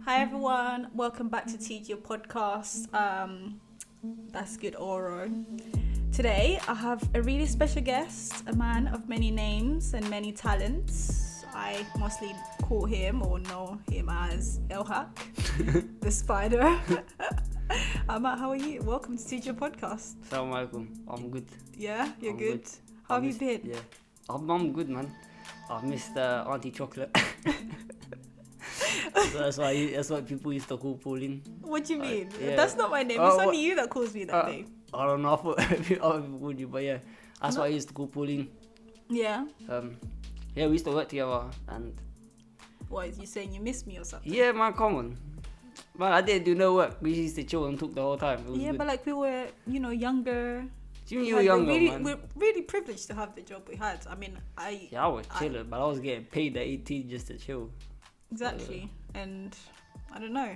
Hi everyone, welcome back to TGO podcast. That's good, Oro. Today I have a really special guest, a man of many names and many talents. I mostly call him or know him as Elhak, the spider. Amar, how are you? Welcome to TGO podcast. Assalamu alaikum. I'm good. Yeah, you're I'm good. How have you been? Yeah, I'm good, man. I've missed Auntie Chocolate. So that's why people used to call Pauline. What do you mean? Yeah. That's not my name. It's only you that calls me that name. I don't know. I thought other people called you, but yeah, that's why I used to call Pauline. Yeah. Yeah, we used to work together, and What, is you saying you miss me or something? yeah, man, come on. Man, I didn't do no work. We used to chill and talk the whole time. It was Yeah, good. but like we were, younger. You were younger, man. We're really privileged to have the job we had. I mean, Yeah, I was chilling, but I was getting paid at 18 just to chill. Exactly. And I don't know.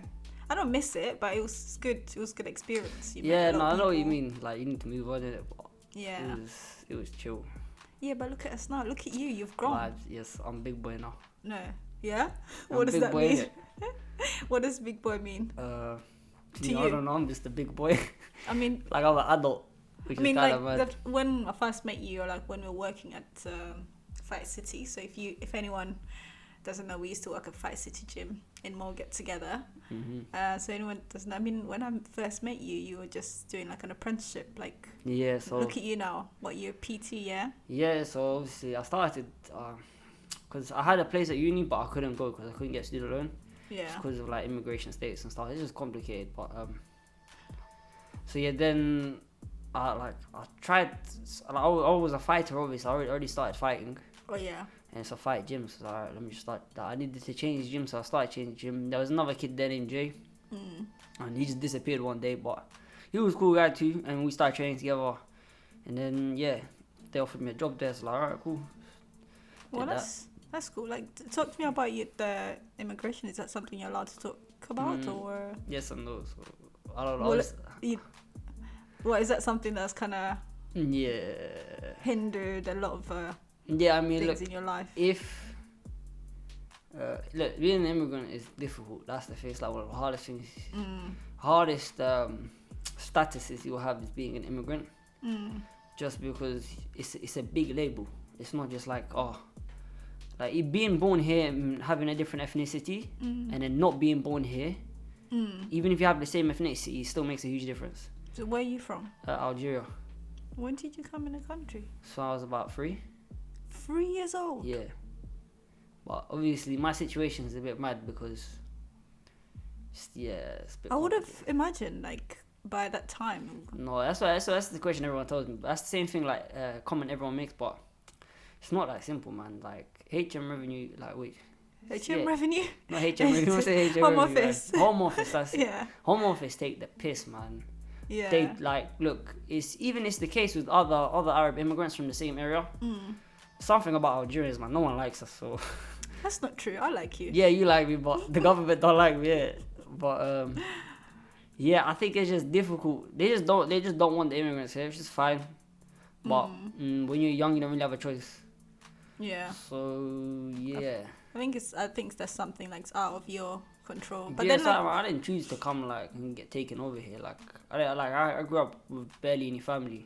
I don't miss it, but it was good. It was good experience. You Yeah, met a lot no, of I know what you people. mean. Like, you need to move on in it, but Yeah. it was chill. Yeah, but look at us now. Look at you. You've grown. Like, yes, I'm big boy now. No. Yeah? I'm What does big that boy, mean? innit? What does big boy mean? To To you, I you? don't know. I'm just a big boy. I mean, Like, I'm an adult, which I mean, is kind of like mad. that when I first met you, or like when we were working at Fight City. So if anyone doesn't know, we used to work at Fight City Gym in Mulgate together. So anyone doesn't, I mean, when I first met you, you were just doing like an apprenticeship. Like, Yeah, so look at you now. What, you're PT, yeah? yeah, so obviously I started because I had a place at uni, but I couldn't go because I couldn't get student loan Yeah. because of like immigration status and stuff. It's just complicated, but so yeah, then I tried. I was a fighter, obviously. I already started fighting. Oh yeah. And it's a fight gym, so alright, let me just start that. I needed to change gym, so I started changing gym. There was another kid there named Jay, and he just disappeared one day, but he was a cool guy too, and we started training together. And then yeah, they offered me a job there, so like, alright, cool. Well, Did that's cool. Like, talk to me about the immigration. Is that something you're allowed to talk about, or Yes and no, so I don't know. Well, what is that something that's kind of Yeah. hindered a lot of Yeah, I mean, things look, in your life? if look, being an immigrant is difficult. That's the thing. It's like one of the hardest things, hardest statuses you'll have is being an immigrant. Just because it's a big label. It's not just like like being born here and having a different ethnicity, and then not being born here. Even if you have the same ethnicity, it still makes a huge difference. So where are you from? Algeria. When did you come in the country? So I was about 3. 3 years old. Yeah. But obviously my situation is a bit mad because it's a bit I would have complicated. imagined like by that time. No, that's the question everyone tells me. That's the same thing like comment everyone makes, but it's not that simple, man. Like HM revenue, like wait. HM revenue. Not HM revenue. What's the HM Home revenue, man? office. Home office. That's it. Yeah. Home office take the piss, man. Yeah. They like look. It's the case with other Arab immigrants from the same area. Something about Algerians, man. No one likes us, so. That's not true. I like you. Yeah, you like me, but the government don't like me. Yeah, but yeah, I think it's just difficult. They just don't want the immigrants here. It's just fine. But when you're young, you don't really have a choice. Yeah. So yeah. I think that's something like out of your control. But Yeah, then so like, I didn't choose to come like and get taken over here. Like I grew up with barely any family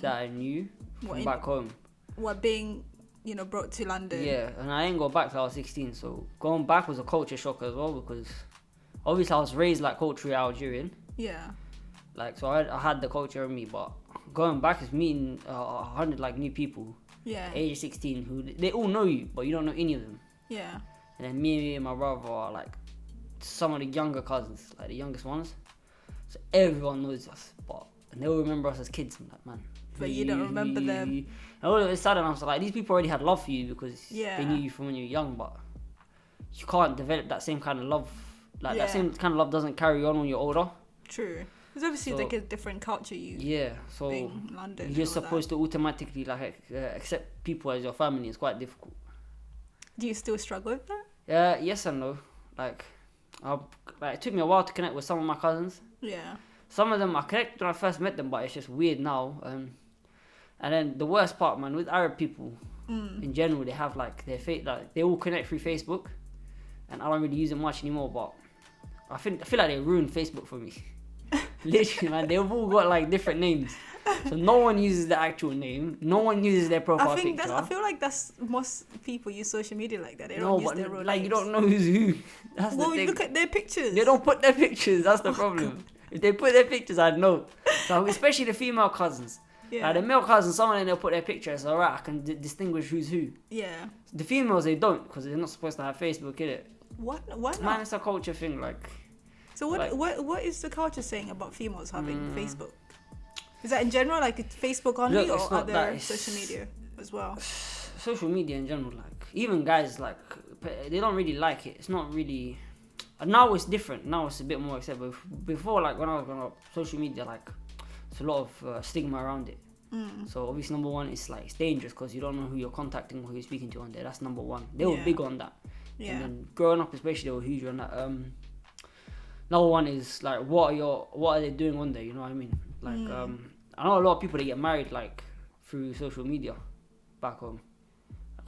that I knew from back home. what being, brought to London. Yeah, and I didn't go back till I was 16. So going back was a culture shock as well because obviously I was raised like culturally Algerian. Yeah. Like so I had the culture in me, but going back is meeting 100 like new people. Yeah. Age 16 who they all know you, but you don't know any of them. Yeah. And then me and my brother are like some of the younger cousins, like the youngest ones. So everyone knows us, and they all remember us as kids. I'm like, man. But you don't remember them. And all of a sudden, I was like, these people already had love for you because Yeah. they knew you from when you were young, but you can't develop that same kind of love. Like that Yeah. same kind of love doesn't carry on when you're older. True. Because obviously So- like a different culture Yeah, so being in London. you're and all supposed to automatically like accept people as your family. It's quite difficult. that. Do you still struggle with that? Yes and no. Like it took me a while to connect with some of my cousins. Yeah. Some of them I connected when I first met them, but it's just weird now. And then the worst part, man, with Arab people in general, they have like their like they all connect through Facebook, and I don't really use it much anymore. But I feel like they ruined Facebook for me. Literally, man, they've all got like different names, so no one uses the actual name. No one uses their profile picture. I feel like that's most people use social media like that. They No, don't use but their real like names. you don't know who's who. That's Well, the thing. look at their pictures. They don't put their pictures. That's the problem. God. If they put their pictures, I'd know. So especially the female cousins. Yeah. Like the male cousins, someone in there put their picture. So alright, I can distinguish who's who. Yeah. The females they don't because they're not supposed to have Facebook, innit? What? Why not? Man, it's a culture thing. Like. So what is the culture saying about females having Facebook? Is that in general, like Facebook only, Look, or it's not other that, social media as well? Social media in general, like even guys, like they don't really like it. It's not really. Now it's different. Now it's a bit more acceptable. Before, like when I was growing up, social media, like there's a lot of stigma around it. So obviously, number one, it's like it's dangerous because you don't know who you're contacting or who you're speaking to on there. That's number one. They were big on that. Yeah. And then growing up, especially, they were huge on that. Number one is like what are they doing on there? You know what I mean? Like I know a lot of people that get married like through social media back home.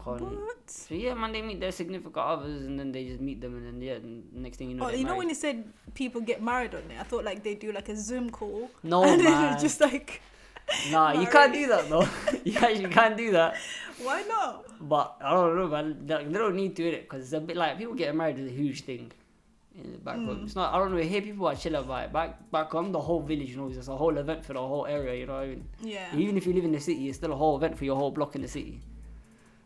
What? So yeah, man, they meet their significant others and then they just meet them and then next thing you know. Oh, they're you know married. when you said people get married on there, I thought like they do like a Zoom call. No, and man. then just like. Nah, you can't do that though. You actually can't do that. Why not? But I don't know, man. They don't need to do it because it's a bit like people getting married is a huge thing. In the back home. It's not. I don't know. Here people are chill about it. Back home, the whole village knows it's a whole event for the whole area. You know what I mean? Yeah. Even if you live in the city, it's still a whole event for your whole block in the city.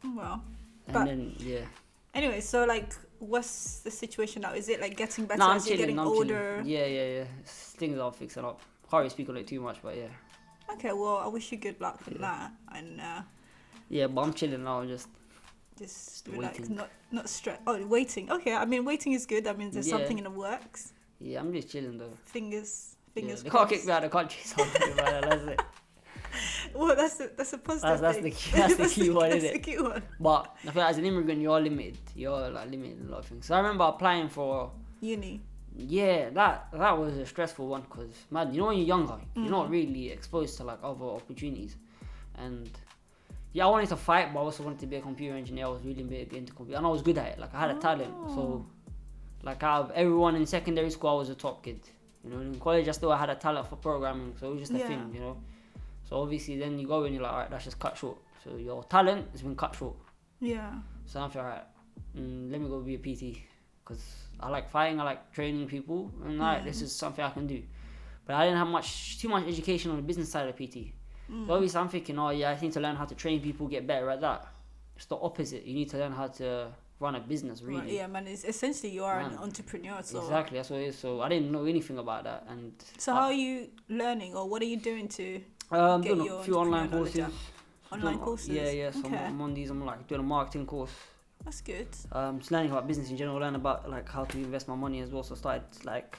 Well. And But- then yeah. Anyway, so like, what's the situation now? Is it like getting better Nah, I'm as you're chilling. getting I'm older? chilling. Yeah. Things are fixing up. Can't really speak on it too much, but yeah. Okay, well, I wish you good luck with that, and Yeah, but I'm chilling now. Just relax, waiting. not stress. Oh, waiting. Okay, I mean, waiting is good. I mean, there's Yeah. something in the works. yeah, I'm just chilling though. Fingers Yeah, they can't crossed. kick me out of the country, so that's it. Well, that's a positive That's thing. the key. That's the key one, That's isn't the it? key one. But I feel like as an immigrant, you're limited. You're like limited in a lot of things. So I remember applying for. Uni. Yeah, that was a stressful one because man, you know when you're younger, you're not really exposed to like other opportunities, and yeah, I wanted to fight, but I also wanted to be a computer engineer. I was really big into computer, and I was good at it. Like I had a talent, so like out of everyone in secondary school, I was a top kid. You know, in college, I had a talent for programming, so it was just a thing, you know. So obviously, then you go and you're like, alright, that's just cut short. So your talent has been cut short. Yeah. So I feel alright, let me go be a PT because I like fighting, I like training people, and like this is something I can do. But I didn't have too much education on the business side of PT. So obviously I'm thinking, oh yeah, I need to learn how to train people, get better at that. It's the opposite. You need to learn how to run a business, really. Right, yeah, man. It's essentially you are an entrepreneur. So. Exactly, that's what it is. So I didn't know anything about that. And So how are you learning, or what are you doing to I'm get doing your a few online entrepreneur knowledge courses. up? Online courses? Yeah. So Okay. I'm on these. I'm like doing a marketing course. That's good. Just learning about business in general, learn about like how to invest my money as well. So I started like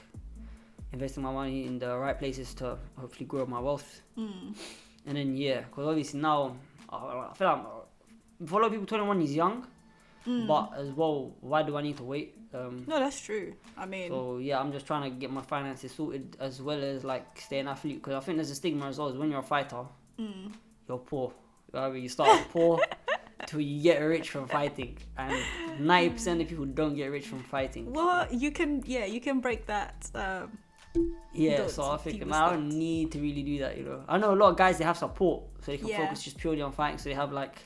investing my money in the right places to hopefully grow my wealth. And then because obviously now I feel like for a lot of people 21 is young, but as well, why do I need to wait? No, that's true. I mean, So yeah, I'm just trying to get my finances sorted as well as like stay an athlete because I think there's a stigma as well. Is when you're a fighter, you're poor. You know what I mean? You start poor till you get rich from fighting, and 90% of people don't get rich from fighting. well, you can break that. Yeah, Don't so I think people I don't need to really do that, you know. I know a lot of guys, they have support, so they can Yeah. focus just purely on fighting, so they have like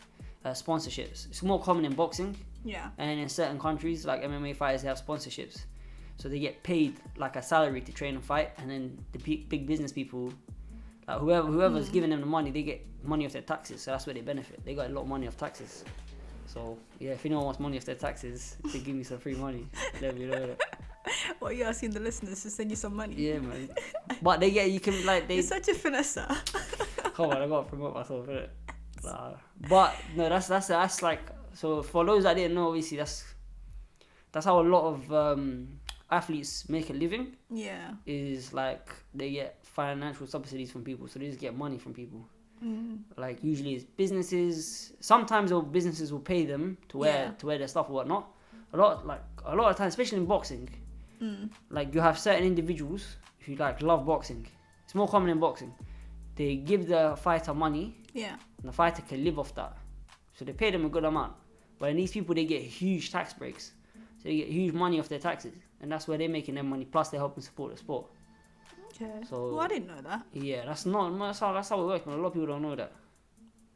sponsorships. It's more common in boxing, Yeah. and in certain countries, like MMA fighters, they have sponsorships. So they get paid like a salary to train and fight, and then the big business people, like whoever's giving them the money, they get money off their taxes, so that's where they benefit. They got a lot of money off taxes. So yeah, if anyone wants money off their taxes, they give me some free money. Let me know that. Well, you're asking the listeners to send you some money. Yeah, man. But you can like You're such a finesser. Come on, I gotta promote myself, innit? But no, that's like, so for those that didn't know, obviously that's how a lot of athletes make a living. Yeah. Is like they get financial subsidies from people, so they just get money from people. Like usually it's businesses. Sometimes businesses will pay them to wear their stuff or whatnot. A lot of times, especially in boxing, like you have certain individuals who like love boxing. It's more common in boxing. They give the fighter money, Yeah. and the fighter can live off that. So they pay them a good amount. But in these people, they get huge tax breaks. So So they get huge money off their taxes, and that's where they're making their money. Plus, they're helping support the sport. Okay. So Well, I didn't know that. yeah, that's how it works. But a lot of people don't know that.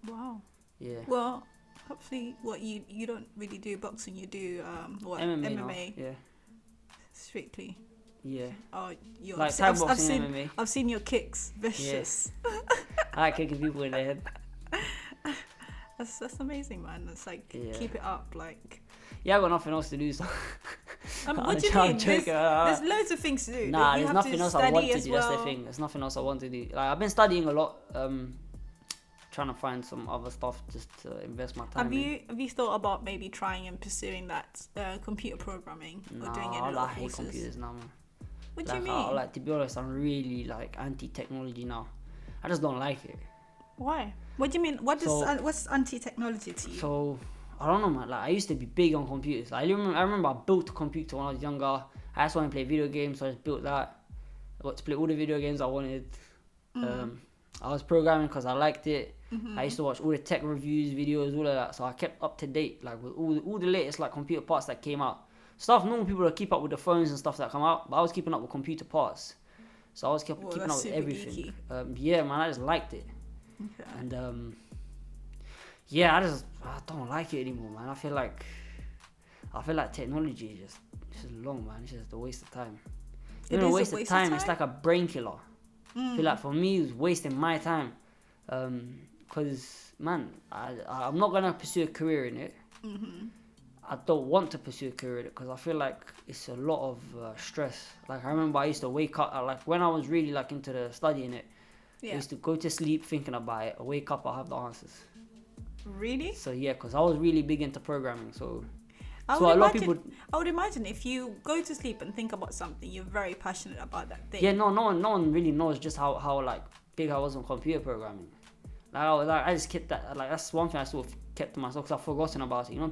Wow. Yeah. Well, hopefully, what you don't really do boxing. You do MMA. MMA Now. Yeah. strictly. Yeah. Oh, you're Like Thai boxing, MMA. I've seen your kicks. Vicious. Yeah. I like kicking people in the head. That's amazing, man. It's like keep it up, like. Yeah, I got nothing else to do. So what do you mean? There's loads of things to do. Nah, you there's have nothing to else I want to as do. well. That's the thing. There's nothing else I want to do. Like I've been studying a lot. Trying to find some other stuff just to invest my time. Have you thought about maybe trying and pursuing that computer programming or doing any I hate computers now, man. What do you mean? To be honest, I'm really like anti-technology now. I just don't like it. Why? What do you mean? What's anti-technology to you? So I don't know, man. Like I used to be big on computers. Like, I remember I built a computer when I was younger. I just wanted to play video games, so I just built that. I got to play all the video games I wanted. I was programming because I liked it. Mm-hmm. I used to watch all the tech reviews, videos, all of that. So I kept up to date, like with all the latest like computer parts that came out. Stuff normal people would keep up with the phones and stuff that come out, but I was keeping up with computer parts. So I was keeping up with everything. Yeah, man, I just liked it. Okay. And I don't like it anymore, man. I feel like technology is just long, man. It's just a waste of time. It's not a waste of time. It's like a brain killer. I feel like for me, it's wasting my time. Because, man, I'm not going to pursue a career in it. Mm-hmm. I don't want to pursue a career in it because I feel like it's a lot of stress. Like, I remember I used to wake up, like, when I was really, like, into the studying it, I used to go to sleep thinking about it. I wake up, I have the answers. Really? So, yeah, because I was really big into programming, so... I would imagine if you go to sleep and think about something, you're very passionate about that thing. Yeah, no one really knows just how like big I was on computer programming. I just kept that. Like that's one thing I sort of kept to myself because I've forgotten about it. You know,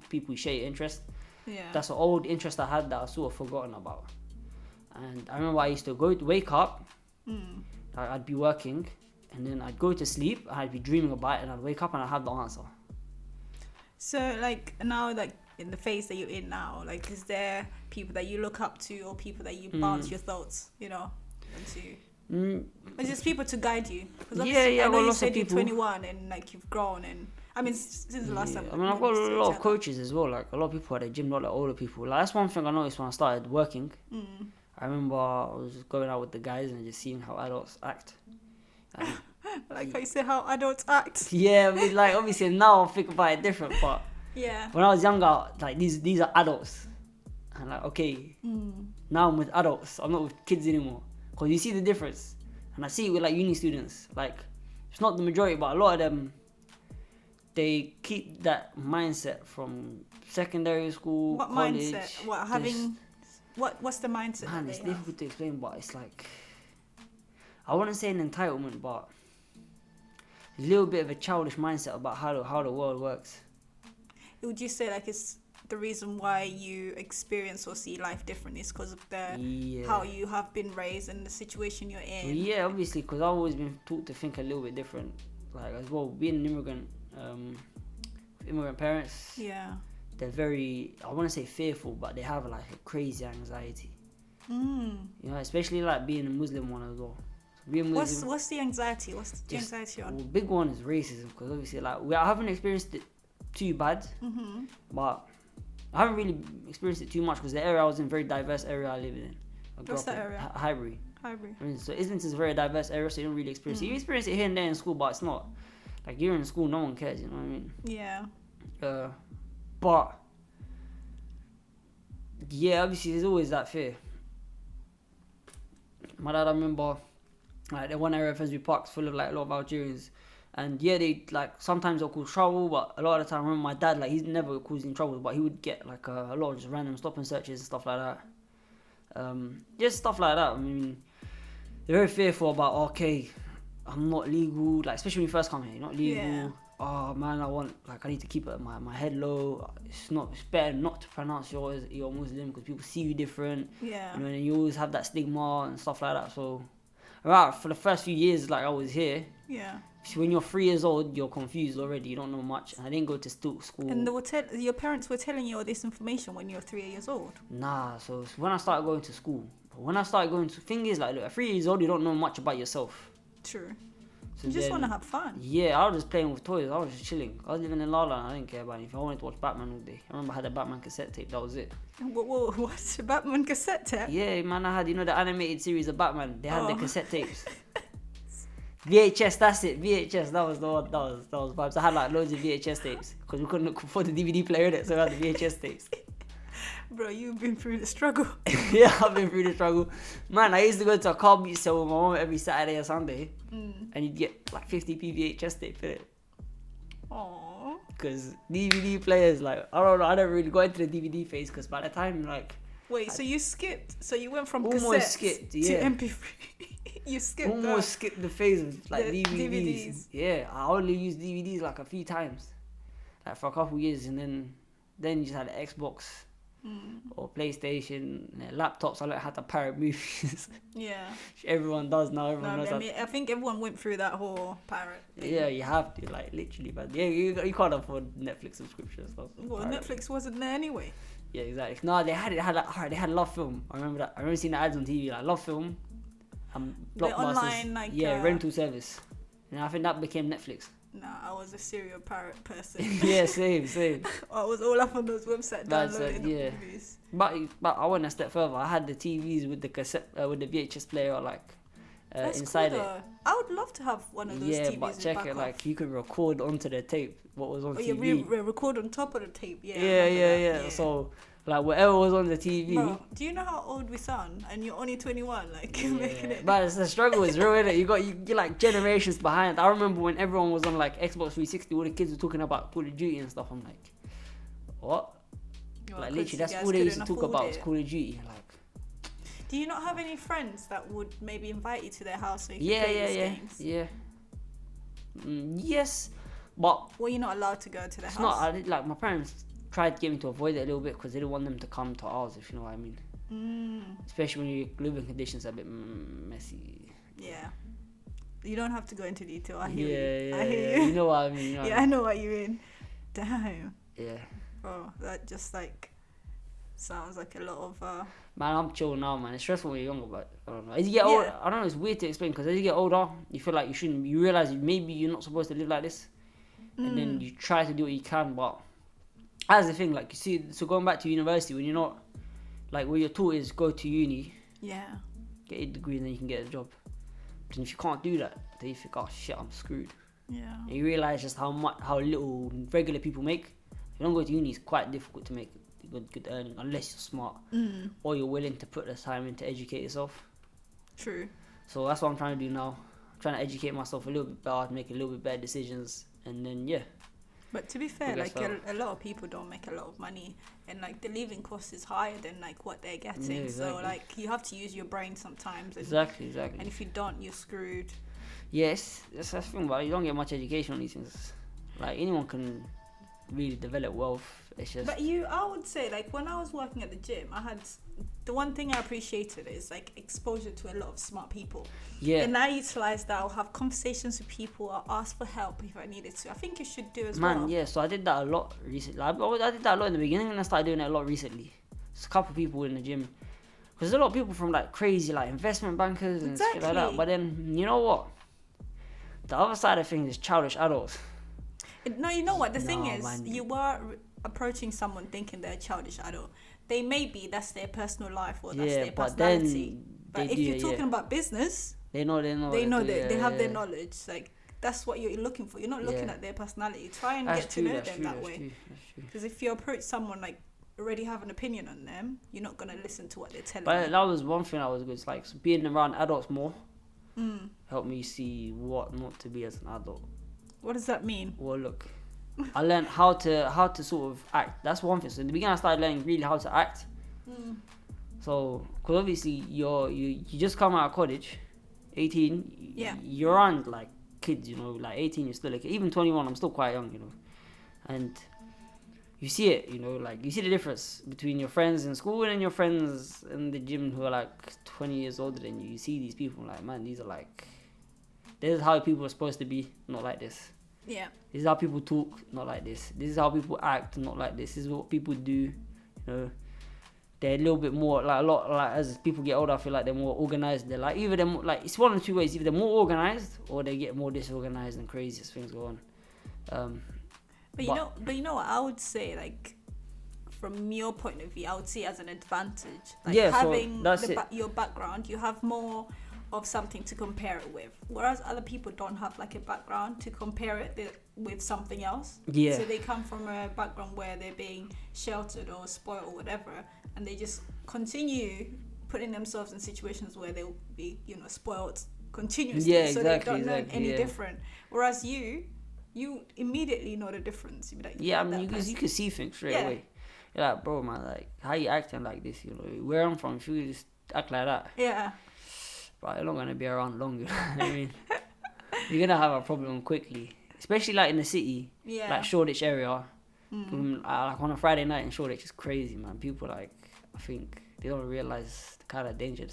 people share interest. Yeah. That's an old interest I had that I sort of forgotten about. And I remember I used to wake up. I'd be working, and then I'd go to sleep. And I'd be dreaming about it, and I'd wake up and I'd have the answer. So like now, like. In the phase that you're in now, like, is there people that you look up to or people that you bounce your thoughts, into? Or just people to guide you? Because I know you said you're 21 and like you've grown, and I mean since the last time. I mean, I've got a lot of coaches as well. Like a lot of people at the gym, not like older people. Like that's one thing I noticed when I started working. I remember I was just going out with the guys and just seeing how adults act. Like how you say how adults act. Yeah, I mean, like obviously now I think about it different, but. Yeah. When I was younger, like these are adults, and like okay, now I'm with adults. I'm not with kids anymore. Cause you see the difference, and I see it with like uni students. Like it's not the majority, but a lot of them, they keep that mindset from secondary school. What college, mindset? What's the mindset? Man, it's difficult to explain, but it's like I wouldn't say an entitlement, but a little bit of a childish mindset about how the world works. Would you say like it's the reason why you experience or see life differently is because of how you have been raised and the situation you're in? Well, yeah, obviously, because I've always been taught to think a little bit different. Like as well, being an immigrant parents. Yeah. They're very, I want to say fearful, but they have like a crazy anxiety. You know, especially like being a Muslim one as well. So being Muslim, what's the anxiety? What's the anxiety on? Well, big one is racism because obviously like I haven't experienced it too bad, but I haven't really experienced it too much because the area I was in, very diverse area I live in. What's that area? Highbury. I mean, so Islington is a very diverse area, so you don't really experience it. You experience it here and there in school, but it's not like you're in school, no one cares. You know what I mean? Yeah. But yeah, obviously there's always that fear. My dad, I remember, like the one area of Finsbury Park's full of like a lot of Algerians. And yeah, they like sometimes they'll cause trouble, but a lot of the time, I remember my dad, like he's never causing trouble, but he would get like a lot of just random stop and searches and stuff like that. Just stuff like that. I mean, they're very fearful about okay, I'm not legal, like especially when you first come here, you're not legal. Yeah. Oh man, I need to keep my head low. It's better not to pronounce you're Muslim because people see you different. Yeah. You know, and you always have that stigma and stuff like that. So right, for the first few years, like I was here. Yeah. So when you're 3 years old, you're confused already. You don't know much. I didn't go to school. And your parents were telling you all this information when you were 3 years old. Nah. So when I started going to school, thing is like, look, at 3 years old, you don't know much about yourself. True. So You just want to have fun. Yeah, I was just playing with toys. I was just chilling. I was living in La La Land. I didn't care about anything. I wanted to watch Batman all day. I remember I had a Batman cassette tape. That was it. What's a Batman cassette tape? Yeah, man. I had, the animated series of Batman. They had the cassette tapes. VHS, that's it. VHS, that was the one. That was vibes. I had like loads of VHS tapes because we couldn't afford the DVD player in it, so I had the VHS tapes. Bro, you've been through the struggle. Yeah, I've been through the struggle. Man, I used to go to a car boot sale with my mom every Saturday or Sunday, and you'd get like 50p VHS tape in it. Aww. Because DVD players, like, I don't know, I never really got into the DVD phase because by the time, like... Wait, so you skipped? So you went from almost cassettes skipped, to yeah. MP3? You skipped Almost skipped the phase of, like, the DVDs. Yeah, I only used DVDs, like, a few times. Like, for a couple years, and then you just had an Xbox or PlayStation, and laptops. I learned how to pirate movies. Yeah. Which everyone does now. Everyone knows I mean, I think everyone went through that whole pirate thing. Yeah, you have to, like, literally. But yeah, you can't afford Netflix subscriptions. Well, Netflix wasn't there anyway. Yeah, exactly. No, they had they had Love Film. I remember that. I remember seeing the ads on TV, like Love Film, the online, like, rental service. And I think that became Netflix. Nah, I was a serial pirate person. Yeah, same. I was all up on those websites downloading the movies. But I went a step further. I had the TVs with the cassette, with the VHS player, like inside cool, it. I would love to have one of those TVs. Yeah, but check it, like you could record onto the tape what was on TV. Yeah, record on top of the tape. Yeah. So like whatever was on the TV. Bro, do you know how old we sound? And you're only 21. Like you're making it. But the struggle is real, innit? You're like generations behind. I remember when everyone was on like Xbox 360, all the kids were talking about Call of Duty and stuff. I'm like, what? Well, like literally, that's all they used to talk about was Call of Duty. Like. Do you not have any friends that would maybe invite you to their house so you can play these games? Yeah. Yes, but... Well, you're not allowed to go to their house? Not, like, my parents tried to get me to avoid it a little bit because they didn't want them to come to ours, if you know what I mean. Especially when your living conditions are a bit messy. Yeah. You don't have to go into detail. I hear you. Yeah. I hear you. You know what I mean. I know what you mean. Damn. Yeah. Bro, that just like... sounds like a lot of Man, I'm chill now, man. It's stressful when you're younger, but I don't know. As you get older, I don't know, it's weird to explain because as you get older, you feel like you realise maybe you're not supposed to live like this. And then you try to do what you can, but that's the thing, like you see, so going back to university, when you're not, like what you're taught is go to uni, get a degree and then you can get a job. But if you can't do that, then you think, oh shit, I'm screwed. Yeah. And you realise just how little regular people make. If you don't go to uni, it's quite difficult to make good earning unless you're smart or you're willing to put the time in to educate yourself. True. So that's what I'm trying to do now. I'm trying to educate myself a little bit better, make a little bit better decisions, and then But to be fair, like a lot of people don't make a lot of money, and like the living cost is higher than like what they're getting. Yeah, exactly. So like you have to use your brain sometimes. And, exactly. And if you don't, you're screwed. Yes, that's the thing. But you don't get much education on these things. Like anyone can really develop wealth. It's just. But I would say, like when I was working at the gym, I had the one thing I appreciated is like exposure to a lot of smart people. Yeah. And I utilized that. I'll have conversations with people. I'll ask for help if I needed to. I think you should do as well. Man, yeah. So I did that a lot recently. I did that a lot in the beginning, and I started doing it a lot recently. There's a couple of people in the gym. Because there's a lot of people from like crazy like investment bankers and shit like that. But then you know what? The other side of things is childish adults. No, you know what? The thing is, man. You were approaching someone thinking they're a childish adult. They may be, that's their personal life or that's their personality. But if you're talking about business, they know they have their knowledge. Like that's what you're looking for. You're not looking at their personality. Try and get to know them that way. Because if you approach someone like already have an opinion on them, you're not gonna listen to what they're telling you. But that was one thing I was good. It's like being around adults more helped me see what not to be as an adult. What does that mean? Well, look, I learned how to sort of act. That's one thing. So in the beginning, I started learning really how to act. So, because obviously you just come out of college, 18. Yeah. You're around like kids, you know, like 18. You're still like even 21. I'm still quite young, you know, and you see it, you know, like you see the difference between your friends in school and your friends in the gym who are like 20 years older than you. You see these people like, man, these are like, this is how people are supposed to be, not like this. Yeah. This is how people talk, not like this. This is how people act, not like this. This is what people do, you know. They're a little bit more, like a lot, like as people get older, I feel like they're more organized. They're like, either they're more, like, it's one of two ways. Either they're more organized or they get more disorganized and crazy as things go on. But you know what I would say, like, from your point of view, I would see it as an advantage. Like, yeah, having so your background, you have more of something to compare it with. Whereas other people don't have like a background to compare it with something else. Yeah. So they come from a background where they're being sheltered or spoiled or whatever, and they just continue putting themselves in situations where they'll be, you know, spoiled continuously. Yeah, so exactly, they don't learn any yeah. different. Whereas you immediately know the difference. You'd be like, yeah, I mean, you can see things straight away. You're like, bro, man, like, how you acting like this? You know, where I'm from, if you just act like that, yeah, right, you're not gonna be around long. You know what I mean, you're gonna have a problem quickly, especially like in the city, like Shoreditch area. Like on a Friday night in Shoreditch is crazy, man. People, like, I think they don't realize the kind of danger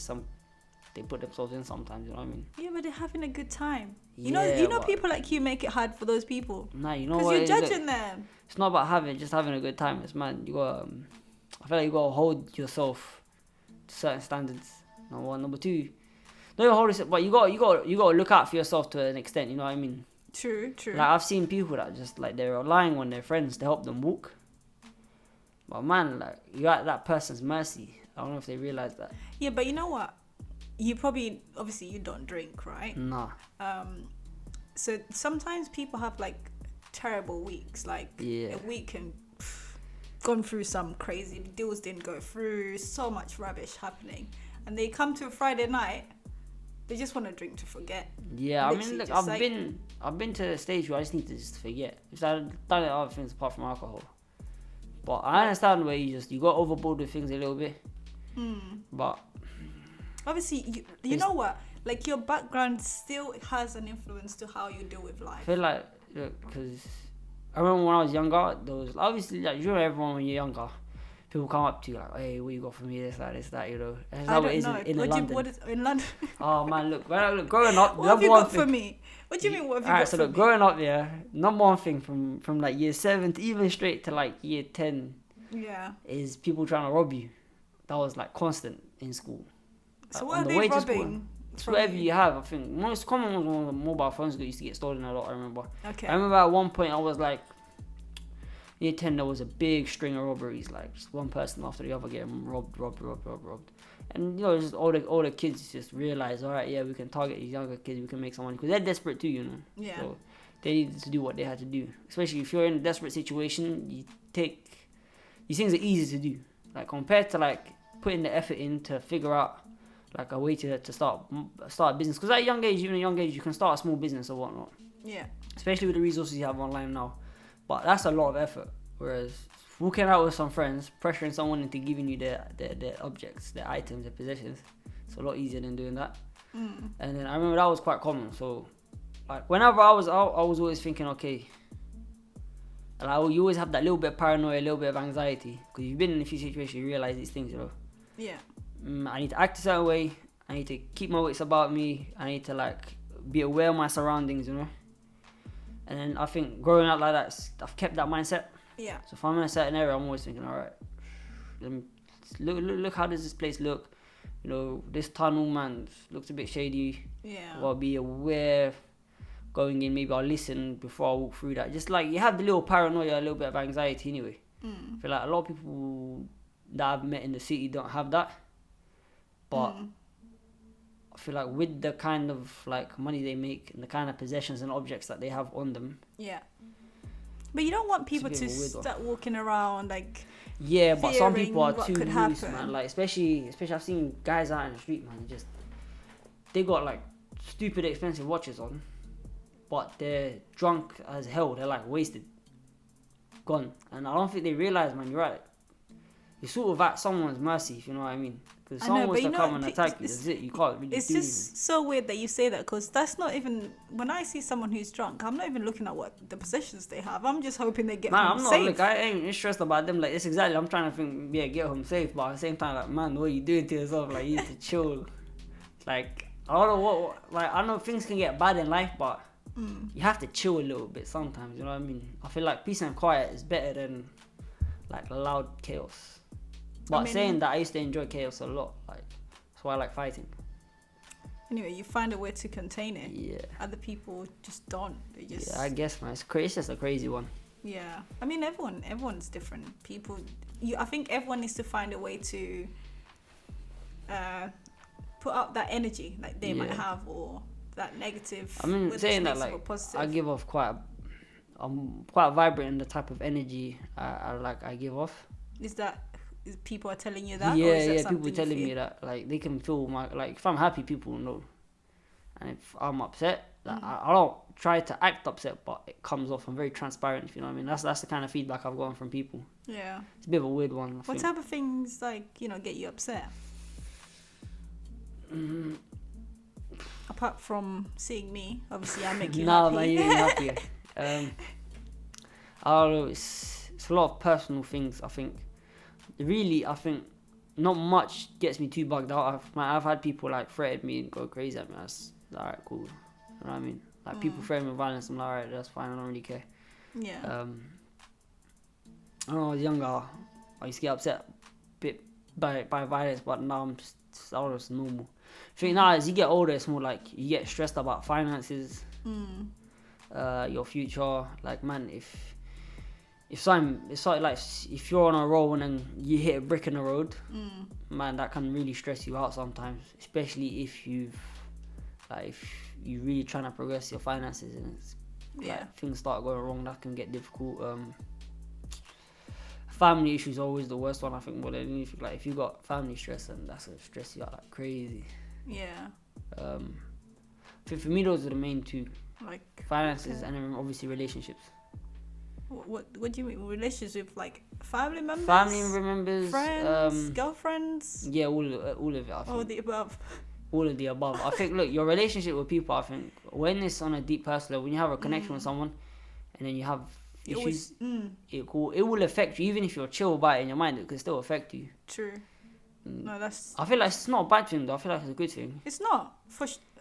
they put themselves in sometimes. You know what I mean? Yeah, but they're having a good time. You Yeah, know, people like you make it hard for those people. Nah, you know what? Because you're judging them. It's not about just having a good time. It's, man, you got. I feel like you gotta hold yourself to certain standards. Number one, number two. Don't hold yourself, but you gotta look out for yourself to an extent. You know what I mean? True. Like, I've seen people that just, like, they're relying on their friends to help them walk. But man, like, you're at that person's mercy. I don't know if they realize that. Yeah, but you know what? Obviously you don't drink, right? Nah. So sometimes people have like terrible weeks. Like Yeah. a week and gone through some crazy deals, didn't go through, so much rubbish happening, and they come to a Friday night. They just want to drink to forget. Yeah, I mean, Literally look, I've been to a stage where I just need to just forget. Because I've done it other things apart from alcohol. But I understand where you got overboard with things a little bit. But obviously, you know what? Like, your background still has an influence to how you deal with life. I feel like, look, because I remember when I was younger, there was obviously, like, you know, everyone when you're younger, people come up to you like, hey, what you got for me, this, that, you know. That's how it is in London. What is in London? Oh man, look, growing up, what have you got for me? What do you mean? What have you got Alright, for so me? growing up, yeah, number one thing from like year 7 to even straight to like year 10, is people trying to rob you. That was like constant in school. So like, what are they robbing? It's whatever you have. I think most common was when the mobile phones that used to get stolen a lot. I remember. Okay. I remember at one point I was like, year 10, there was a big string of robberies, like just one person after the other getting robbed. And, you know, just all the kids just realized, all right, yeah, we can target these younger kids, we can make some money, because they're desperate too, you know. Yeah. So they needed to do what they had to do. Especially if you're in a desperate situation, these things are easy to do. Like, compared to like putting the effort in to figure out like a way to start a business. Because at a young age, you can start a small business or whatnot. Yeah. Especially with the resources you have online now. But that's a lot of effort. Whereas walking out with some friends, pressuring someone into giving you their objects, their items, their possessions, it's a lot easier than doing that. And then I remember that was quite common. So like whenever I was out, I was always thinking, okay, like, you always have that little bit of paranoia, a little bit of anxiety, because you've been in a few situations, you realize these things, you know. Yeah. I need to act a certain way. I need to keep my wits about me. I need to like be aware of my surroundings, you know. And then I think growing up like that, I've kept that mindset. Yeah. So if I'm in a certain area, I'm always thinking, all right, let me look how does this place look? You know, this tunnel, man, looks a bit shady. Yeah. I'll be aware going in. Maybe I'll listen before I walk through that. Just like you have the little paranoia, a little bit of anxiety anyway. I feel like a lot of people that I've met in the city don't have that. But I feel like with the kind of like money they make and the kind of possessions and objects that they have on them. Yeah. But you don't want people to start walking around like. Yeah, but some people are too loose, man. Like especially I've seen guys out in the street, man. They got like stupid expensive watches on, but they're drunk as hell. They're like wasted, gone, and I don't think they realize, man. You're right. you're sort of at someone's mercy, if you know what I mean. Because I know, someone wants but to come and attack you, that's it. You can't really It's do just so weird that you say that, because that's not even, when I see someone who's drunk, I'm not even looking at what the possessions they have. I'm just hoping they get home I'm not, safe. look, I ain't stressed about them. Like, it's exactly, I'm trying to think, yeah, get home safe. But at the same time, like, man, what are you doing to yourself? Like, you need to chill. Like, I don't know like, I know things can get bad in life, but you have to chill a little bit sometimes, you know what I mean? I feel like peace and quiet is better than, like, loud chaos. But saying that, I used to enjoy chaos a lot. Like, that's why I like fighting. Anyway, you find a way to contain it. Yeah. Other people just don't. They just. Yeah, I guess, man. It's just a crazy one. Yeah. I mean, everyone's different. People. I think everyone needs to find a way to put up that energy like they might have, or that negative. I mean, saying that, like, I give off I'm quite vibrant in the type of energy I give off. Is people are telling you that? Yeah, or is that people telling me that, like, they can feel like, if I'm happy, people know, and if I'm upset, like, I don't try to act upset, but it comes off. I'm very transparent, if you know what I mean. That's the kind of feedback I've gotten from people. Yeah, it's a bit of a weird one. What type of things, like, get you upset? Apart from seeing me, obviously I make you happy. Man, you make me happy. I don't know. It's a lot of personal things. I think not much gets me too bugged out. I've had people, like, threaten me and go crazy at me. That's alright, cool. You know what I mean? Like, people threaten me with violence. I'm like, alright, that's fine. I don't really care. Yeah. I don't know, when I was younger, I used to get upset a bit by violence, but now I'm just normal. I think now, as you get older, it's more like you get stressed about finances, your future. Like, man, if it's like if you're on a roll and then you hit a brick in the road, man, that can really stress you out sometimes, especially if you really trying to progress your finances, and it's like, things start going wrong, that can get difficult. Family issues are always the worst one, I think, more than anything. Like, if you got family stress, and that's gonna stress you out like crazy. Yeah. For me, those are the main two, like finances, and then obviously relationships. What do you mean relationships with, like, family members, friends, girlfriends? Yeah, all of it, I think. All the above. All of the above. I think, look, your relationship with people, I think, when it's on a deep personal level, when you have a connection with someone, and then you have issues, it will affect you. Even if you're chill about it in your mind, it can still affect you. True. No, that's. I feel like it's not a bad thing, though. I feel like it's a good thing. It's not.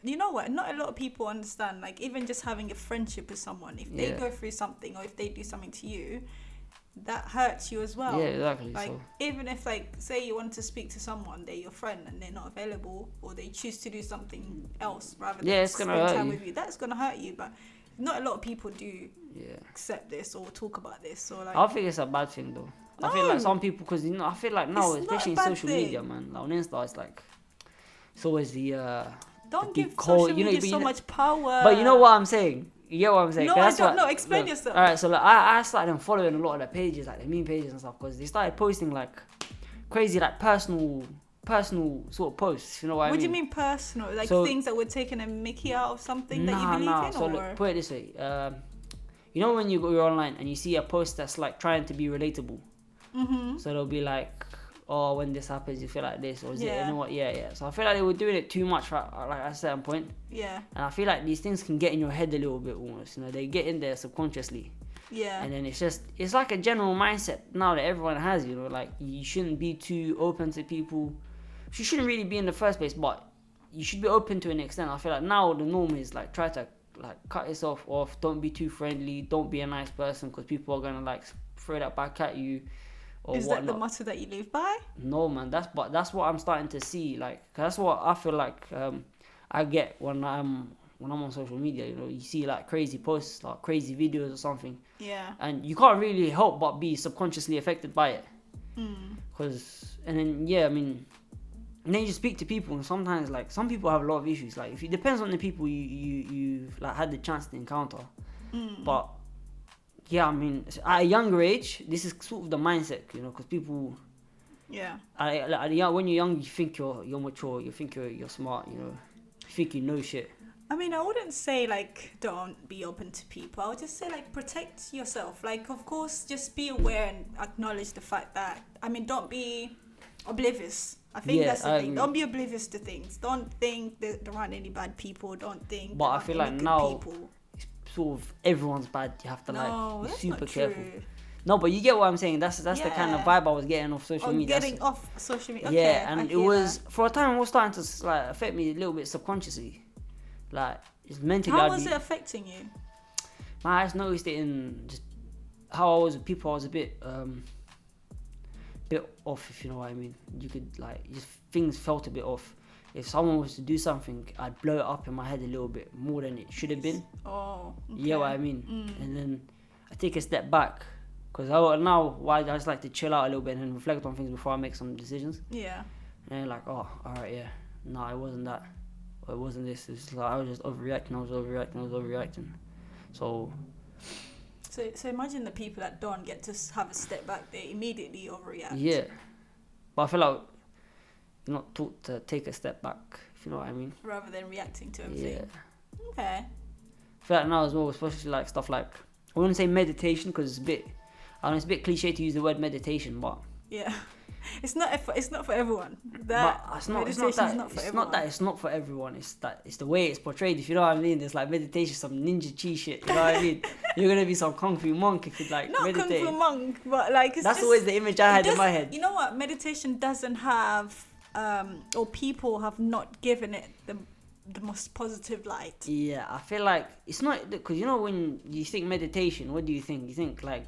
You know what? Not a lot of people understand. Like, even just having a friendship with someone, if they go through something, or if they do something to you, that hurts you as well. Yeah, exactly. Like, so, even if, like, say you want to speak to someone, they're your friend, and they're not available, or they choose to do something else rather than spend time with you, that's gonna hurt you. But not a lot of people do accept this or talk about this. Or, like, I think it's a bad thing, though. No. I feel like some people, because I feel like now, especially in social media, man, like on Insta, it's like, it's always the don't give social media so much power. But you know what I'm saying? You get what I'm saying? No, I don't know. Explain yourself. Alright, so like, I started following a lot of their pages, like the meme pages and stuff, because they started posting like crazy, like personal sort of posts. You know what I mean? What do you mean personal? Like, things that were taking a mickey out of something that you believe in? So look, put it this way. You know when you go online and you see a post that's like trying to be relatable? Mm-hmm. So they'll be like, oh, when this happens, you feel like this, or is it, you know what? Yeah. So I feel like they were doing it too much, like at a certain point. Yeah. And I feel like these things can get in your head a little bit almost. You know, they get in there subconsciously. Yeah. And then it's like a general mindset now that everyone has. You know, like, you shouldn't be too open to people. You shouldn't really be in the first place, but you should be open to an extent. I feel like now the norm is like, try to like cut yourself off. Don't be too friendly. Don't be a nice person, because people are gonna like throw that back at you. Is that the motto that you live by? No, man. That's what I'm starting to see. Like, that's what I feel like I get when I'm on social media. You know, you see like crazy posts, like crazy videos or something. Yeah. And you can't really help but be subconsciously affected by it. And then and then you speak to people, and sometimes, like, some people have a lot of issues. Like, if it depends on the people you've like had the chance to encounter. But yeah, I mean, at a younger age, this is sort of the mindset, you know, because people. Yeah. When you're young, you think you're mature, you think you're smart, you know, you think you know shit. I mean, I wouldn't say like don't be open to people. I would just say like protect yourself. Like, of course, just be aware and acknowledge the fact that, I mean, don't be oblivious. I think that's the thing. Don't be oblivious to things. Don't think that there aren't any bad people. Don't think. But I feel like now, sort of everyone's bad. You have to be super careful. No, but you get what I'm saying. That's the kind of vibe I was getting off social media. Getting off social media. Okay, yeah, and it was for a time. It was starting to like affect me a little bit subconsciously. Like, it's mentally. How was it affecting you? I just noticed it in just how I was with people. I was a bit off, if you know what I mean. You could just things felt a bit off. If someone was to do something, I'd blow it up in my head a little bit more than it should have been. Oh, okay. You get what I mean? And then I take a step back, because I just like to chill out a little bit and reflect on things before I make some decisions. Yeah. And like, oh, alright, yeah. No, it wasn't that. Or it wasn't this. It's like I was just overreacting. So imagine the people that don't get to have a step back, they immediately overreact. Yeah. But I feel like you're not taught to take a step back, if you know what I mean. Rather than reacting to everything. Yeah. Okay. I feel like now as well, especially like stuff like, I wouldn't say meditation because it's a bit cliche to use the word meditation, but yeah, it's not for everyone. It's not for everyone. It's the way it's portrayed. If you know what I mean, it's like meditation, some ninja chi shit. You know what I mean? You're gonna be some kung fu monk if you like not meditate. Kung fu monk, but like that's always the image I had in my head. You know what? Meditation doesn't have, or people have not given it the most positive light. Yeah, I feel like it's not, because you know when you think meditation, what do you think? You think like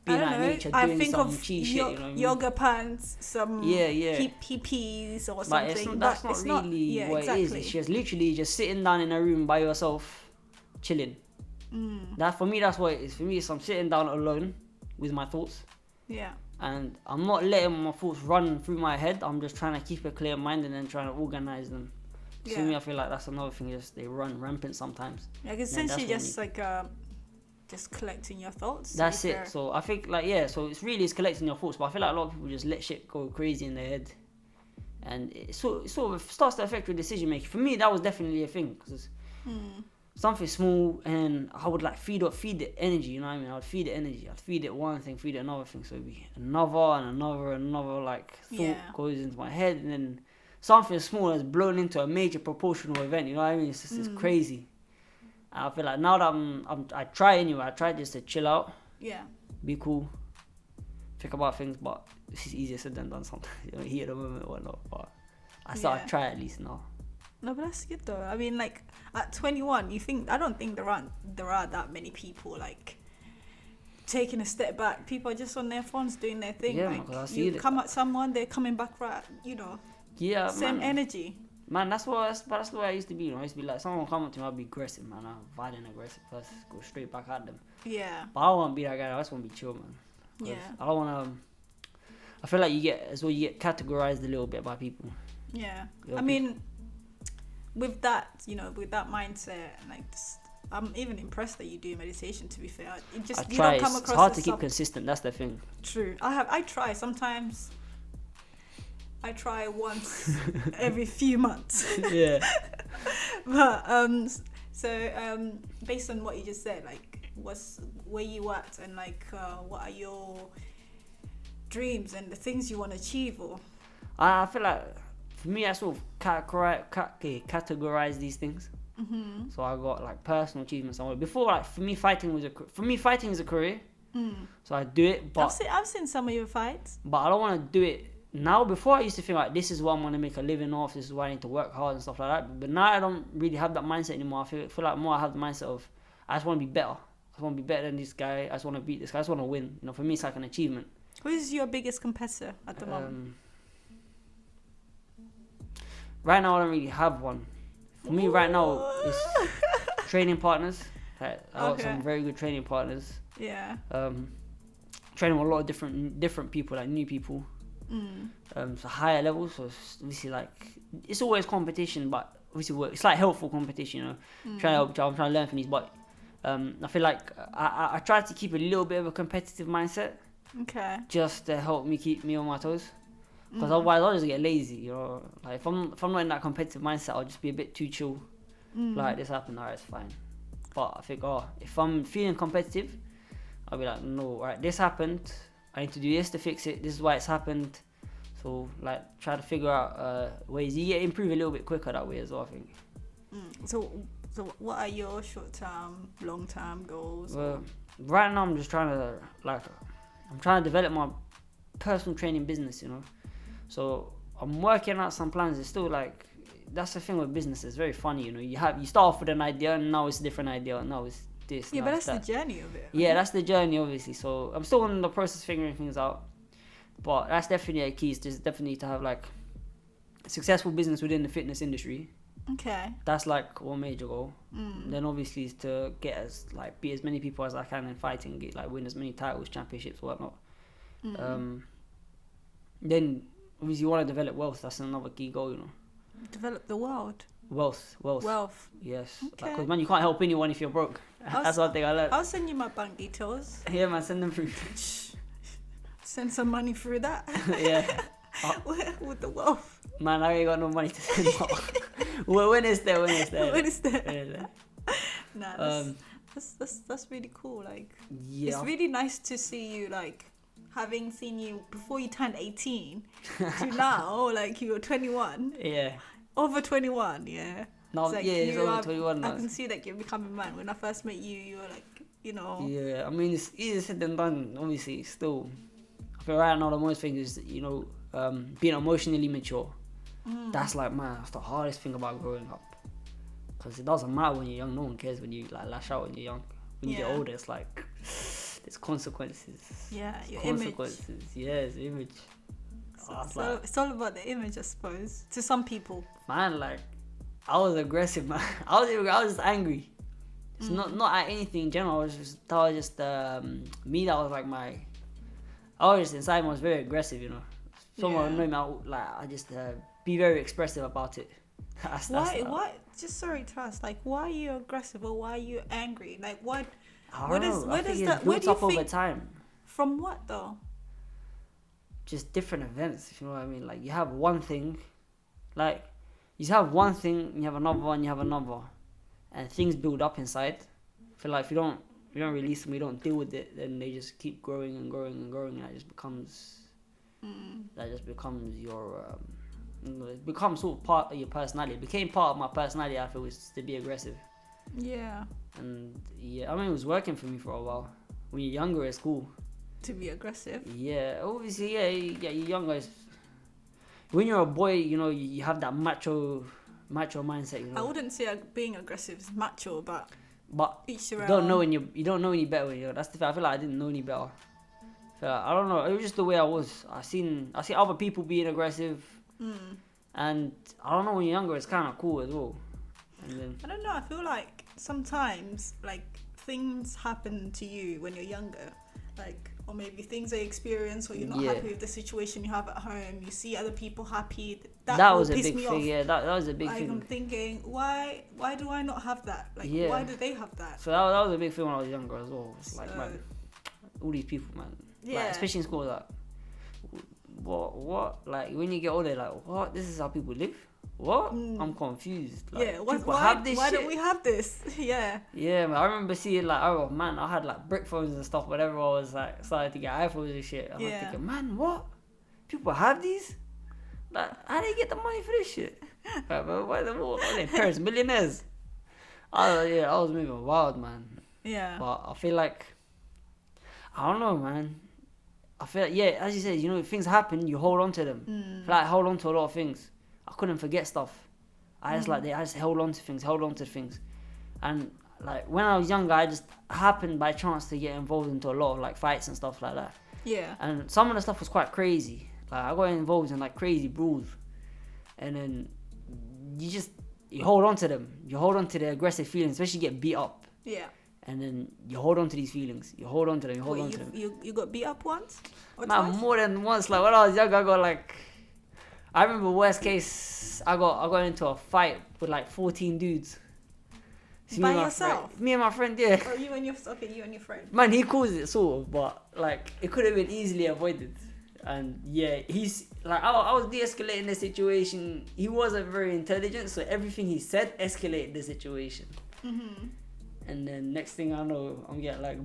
being out in nature, doing some chi shit, you know what I mean? Yoga pants, some hippies or something. But that's not really what it is. It's just literally just sitting down in a room by yourself, chilling. That for me, that's what it is. For me, it's I'm sitting down alone with my thoughts. Yeah. And I'm not letting my thoughts run through my head. I'm just trying to keep a clear mind and then trying to organize them. For me, I feel like that's another thing. Just they run rampant sometimes. Like essentially, just like just collecting your thoughts. That's it. So I think so it's collecting your thoughts. But I feel like a lot of people just let shit go crazy in their head, and it sort of starts to affect your decision making. For me, that was definitely a thing, because something small, and I would like feed the energy. You know what I mean? I would feed the energy. I'd feed it one thing, feed it another thing. So it'd be another like thought goes into my head, and then something small has blown into a major proportional event. You know what I mean? It's crazy. And I feel like now that I try anyway. I try just to chill out. Yeah. Be cool. Think about things, but this is easier said than done sometimes. You know, heat of the moment or whatnot. But I try at least now. No, but that's good though. I mean, like at 21, I don't think there are that many people like taking a step back. People are just on their phones doing their thing. Yeah, like, man, you come at someone, they're coming back right. You know. Yeah, same energy. Man, that's the way I used to be. You know, I used to be like, someone come up to me, I'd be aggressive, man. I'm violent, aggressive first, go straight back at them. Yeah. But I don't want to be that guy. I just want to be chill, man. Yeah. I don't want to. I feel like you get categorized a little bit by people. Yeah. I mean, with that mindset, like, I'm even impressed that you do meditation. To be fair, you don't come across. It's hard to keep consistent. That's the thing. True. I try sometimes. I try once every few months. Yeah. But based on what you just said, like, where you at, and like, what are your dreams and the things you want to achieve? Or I feel like for me, I sort of categorize these things. Mm-hmm. So I got like personal achievements. Before, like for me, fighting is a career. So I do it. But I've seen some of your fights. But I don't want to do it. Now, before I used to think like, this is what I'm going to make a living off, this is why I need to work hard and stuff like that. But now I don't really have that mindset anymore. I feel like more I have the mindset of, I just want to be better. I just want to be better than this guy. I just want to beat this guy. I just want to win. You know, for me, it's like an achievement. Who is your biggest competitor at the moment? Right now, I don't really have one. For me, right now, it's training partners. I got some very good training partners. Yeah. Training with a lot of different people, like new people. So higher levels, so it's obviously like it's always competition, but obviously it's like helpful competition, you know. I'm trying to learn from these, but I feel like I try to keep a little bit of a competitive mindset, just to help me keep me on my toes, because otherwise I'll just get lazy, you know. Like if I'm not in that competitive mindset, I'll just be a bit too chill, Like, this happened, alright, it's fine. But I think, if I'm feeling competitive, I'll be like, no, right, this happened. I need to do this to fix it. This is why it's happened. So, like, try to figure out ways. You improve a little bit quicker that way as well, I think. So what are your short-term, long-term goals? Well, right now I'm just trying to develop my personal training business, you know. So I'm working out some plans. It's still like, that's the thing with business. It's very funny, you know. You start off with an idea, and now it's a different idea. Now it's this. Yeah, now but it's that's that. the journey of it. Yeah, that's the journey, obviously. So I'm still in the process of figuring things out. But that's definitely a key. Is just definitely to have like a successful business within the fitness industry. Okay. That's like one major goal. Then obviously is to beat as many people as I can in fighting, win as many titles, championships, whatnot. Then obviously you want to develop wealth. That's another key goal, you know. Develop the world. Wealth. Yes. Okay. Because man, you can't help anyone if you're broke. That's one thing I learned. I'll send you my bank details. Yeah, man, send them through. Send some money through that. Yeah. With the wealth. Man, I ain't got no money to send out. When is there? Nah, that's really cool. Like, yeah. It's really nice to see you, like, having seen you before you turned 18 to now, like, you're 21. Yeah. Over 21, yeah. No, like it's over 21 now. I can see that you're becoming a man. When I first met you, you were like, you know. Yeah, I mean, it's easier said than done, obviously, still. I feel right now the most thing is, you know, being emotionally mature. That's like, man, that's the hardest thing about growing up. Because it doesn't matter when you're young, no one cares when you like lash out when you're young. When you get older, it's like, there's consequences. Yeah, your consequences. image. Yes, image. So it's all about the image, I suppose, to some people. Man, like, I was aggressive, man. I was just angry. It's not at anything in general. I was just me. That was like I was just inside. I was very aggressive, you know. Someone know me, I just be very expressive about it. Why? Just sorry to ask. Like, why are you aggressive or why are you angry? Like, what? Where do you think? Over time. From what though? Just different events. If you know what I mean. Like, you have one thing, like you have one thing, and you have another one, you have another, and things build up inside. I feel like if you don't release them, you don't deal with it, then they just keep growing and growing and growing, and that just becomes your it becomes sort of part of your personality. It became part of my personality. I feel, was to be aggressive. Yeah. And yeah, I mean, it was working for me for a while. When you're younger, it's cool to be aggressive. Yeah, obviously, you're younger. When you're a boy, you know, you have that macho mindset. You know. I wouldn't say being aggressive is macho, but you don't know any better when you're. That's the thing. I feel like I didn't know any better. I don't know. It was just the way I was. I seen other people being aggressive, and I don't know. When you're younger, it's kind of cool as well. And then, I don't know. I feel like sometimes like things happen to you when you're younger, like, or maybe things they experience, or you're not happy with the situation you have at home. You see other people happy. That was a big thing. Off. Yeah, that was a big thing. I'm thinking, why do I not have that? Like, why do they have that? So that was a big thing when I was younger as well. It's like, man, all these people, man. Yeah. Like, especially in school, like, what? Like, when you get older, like, what? This is how people live? What? I'm confused. Like, why don't we have this? Yeah. Yeah, man. I remember seeing, like, oh man, I had like brick phones and stuff. Whenever I was like started to get iPhones and shit, I was thinking, man, what? People have these? Like, how do they get the money for this shit? Like, why are their parents millionaires? I was moving wild, man. Yeah. But I feel like, I don't know, man. I feel like, as you said, you know, if things happen, you hold on to them. I feel like I hold on to a lot of things. I couldn't forget stuff. I just held on to things. And like when I was younger, I just happened by chance to get involved into a lot of like fights and stuff like that. Yeah. And some of the stuff was quite crazy. Like I got involved in like crazy brawls. And then you hold on to them. You hold on to the aggressive feelings, especially get beat up. Yeah. And then you hold on to these feelings. You hold on to them. You got beat up once? Or man, twice? more than once. Like when I was younger, I got like, I remember worst case, I got into a fight with like 14 dudes. So by yourself? Me and my friend, yeah. Oh, you and your friend. Man, he caused it sort of, but like it could have been easily avoided. And yeah, he's like, I was de-escalating the situation. He wasn't very intelligent, so everything he said escalated the situation. Mm-hmm. And then next thing I know, I'm getting like